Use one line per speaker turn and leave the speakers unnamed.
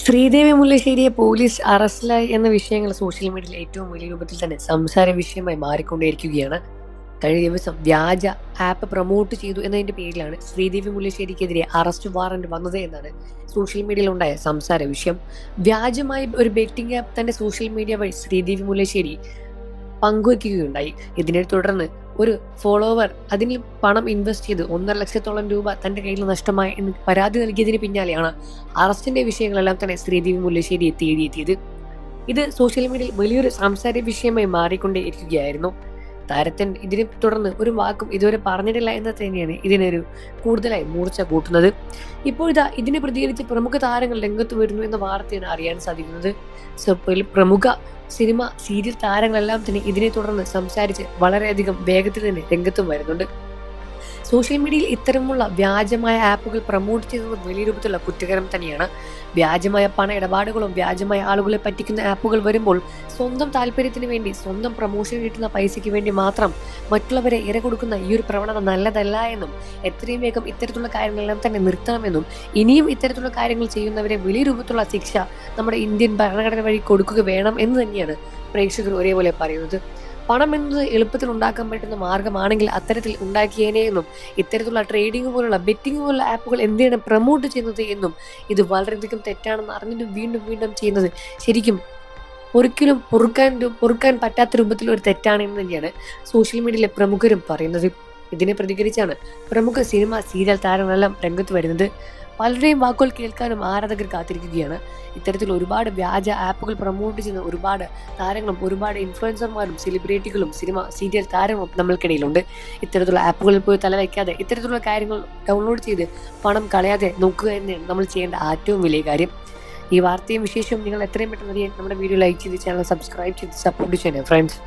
Sridevi മുല്ലശ്ശേരിയെ police അറസ്റ്റിലായി എന്ന വിഷയങ്ങൾ സോഷ്യൽ മീഡിയയിൽ ഏറ്റവും വലിയ രൂപത്തിൽ തന്നെ സംസാര വിഷയമായി മാറിക്കൊണ്ടേയിരിക്കുകയാണ്. കഴിഞ്ഞ ദിവസം വ്യാജ ആപ്പ് പ്രൊമോട്ട് ചെയ്തു എന്നതിന്റെ പേരിലാണ് ശ്രീദേവി മുല്ലശ്ശേരിക്കെതിരെ അറസ്റ്റ് വാറന്റ് വന്നത് എന്നാണ് സോഷ്യൽ മീഡിയയിൽ ഉണ്ടായ സംസാര വിഷയം. വ്യാജമായ ഒരു ബെറ്റിംഗ് ആപ്പ് തന്റെ സോഷ്യൽ മീഡിയ വഴി ശ്രീദേവി മുല്ലശ്ശേരി പങ്കുവയ്ക്കുകയുണ്ടായി. ഇതിനെ തുടർന്ന് ഒരു ഫോളോവർ അതിൽ പണം ഇൻവെസ്റ്റ് ചെയ്ത് 1,50,000 രൂപ തന്റെ കയ്യിൽ നഷ്ടമായി എന്ന് പരാതി നൽകിയതിന് പിന്നാലെയാണ് അറസ്റ്റിന്റെ വിഷയങ്ങളെല്ലാം തന്നെ ശ്രീദേവി മുല്ലശ്ശേരിയെ തേടിയെത്തിയത്. ഇത് സോഷ്യൽ മീഡിയയിൽ വലിയൊരു സാംസ്കാരിക വിഷയമായി മാറിക്കൊണ്ടേ ഇരിക്കുകയായിരുന്നു. താരത്തിന് ഇതിനെ തുടർന്ന് ഒരു വാക്കും ഇതുവരെ പറഞ്ഞിട്ടില്ല എന്ന് തന്നെയാണ് ഇതിനൊരു കൂടുതലായി മൂർച്ച കൂട്ടുന്നത്. ഇപ്പോഴിതാ ഇതിനെ പ്രതികരിച്ച് പ്രമുഖ താരങ്ങൾ രംഗത്ത് വരുന്നു എന്ന വാർത്തയാണ് അറിയാൻ സാധിക്കുന്നത്. പ്രമുഖ സിനിമ സീരിയൽ താരങ്ങളെല്ലാം തന്നെ ഇതിനെ തുടർന്ന് സംസാരിച്ച് വളരെയധികം വേഗത്തിൽ തന്നെ രംഗത്തും വരുന്നുണ്ട്. സോഷ്യൽ മീഡിയയിൽ ഇത്തരമുള്ള വ്യാജമായ ആപ്പുകൾ പ്രൊമോട്ട് ചെയ്യുന്നത് വലിയ രൂപത്തിലുള്ള കുറ്റകരം തന്നെയാണ്. വ്യാജമായ പണ ഇടപാടുകളും വ്യാജമായ ആളുകളെ പറ്റിക്കുന്ന ആപ്പുകൾ വരുമ്പോൾ സ്വന്തം താല്പര്യത്തിന് വേണ്ടി, സ്വന്തം പ്രൊമോഷൻ കിട്ടുന്ന പൈസയ്ക്ക് വേണ്ടി മാത്രം മറ്റുള്ളവരെ ഇര കൊടുക്കുന്ന ഈ ഒരു പ്രവണത നല്ലതല്ല എന്നും എത്രയും വേഗം ഇത്തരത്തിലുള്ള കാര്യങ്ങളെല്ലാം തന്നെ നിർത്തണമെന്നും ഇനിയും ഇത്തരത്തിലുള്ള കാര്യങ്ങൾ ചെയ്യുന്നവരെ വലിയ രൂപത്തിലുള്ള ശിക്ഷ നമ്മുടെ ഇന്ത്യൻ ഭരണഘടന വഴി കൊടുക്കുക വേണം എന്ന് തന്നെയാണ് പ്രേക്ഷകർ ഒരേപോലെ പറയുന്നത്. പണം എന്നത് എളുപ്പത്തിൽ ഉണ്ടാക്കാൻ പറ്റുന്ന മാർഗമാണെങ്കിൽ അത്തരത്തിൽ ഉണ്ടാക്കിയേനെ എന്നും ഇത്തരത്തിലുള്ള ട്രേഡിംഗ് പോലുള്ള ബെറ്റിംഗ് പോലുള്ള ആപ്പുകൾ എന്തിനാണ് പ്രൊമോട്ട് ചെയ്യുന്നത് എന്നും ഇത് വളരെയധികം തെറ്റാണെന്ന് അറിഞ്ഞിട്ടും വീണ്ടും വീണ്ടും ചെയ്യുന്നത് ശരിക്കും ഒരിക്കലും പൊറുക്കാൻ പറ്റാത്ത രൂപത്തിൽ ഒരു തെറ്റാണ് എന്ന് തന്നെയാണ് സോഷ്യൽ മീഡിയയിലെ പ്രമുഖരും പറയുന്നത്. ഇതിനെ പ്രതികരിച്ചാണ് പ്രമുഖ സിനിമ സീരിയൽ താരങ്ങളെല്ലാം രംഗത്ത് വരുന്നത്. പലരുടെയും വാക്കുകൾ കേൾക്കാനും ആരാധകർ കാത്തിരിക്കുകയാണ്. ഇത്തരത്തിൽ ഒരുപാട് വ്യാജ ആപ്പുകൾ പ്രൊമോട്ട് ചെയ്യുന്ന ഒരുപാട് താരങ്ങളും ഒരുപാട് ഇൻഫ്ലുവൻസർമാരും സെലിബ്രിറ്റികളും സിനിമ സീരിയൽ താരങ്ങളും നമ്മൾക്കിടയിലുണ്ട്. ഇത്തരത്തിലുള്ള ആപ്പുകളിൽ പോയി തലവയ്ക്കാതെ ഇത്തരത്തിലുള്ള കാര്യങ്ങൾ ഡൗൺലോഡ് ചെയ്ത് പണം കളയാതെ നോക്കുക തന്നെയാണ് നമ്മൾ ചെയ്യേണ്ട ഏറ്റവും വലിയ കാര്യം. ഈ വാർത്തയും വിശേഷവും നിങ്ങൾ എത്രയും പെട്ടെന്ന് അറിയാൻ നമ്മുടെ വീഡിയോ ലൈക്ക് ചെയ്ത് ചാനൽ സബ്സ്ക്രൈബ് ചെയ്ത് സപ്പോർട്ട് ചെയ്യണേ ഫ്രണ്ട്സ്.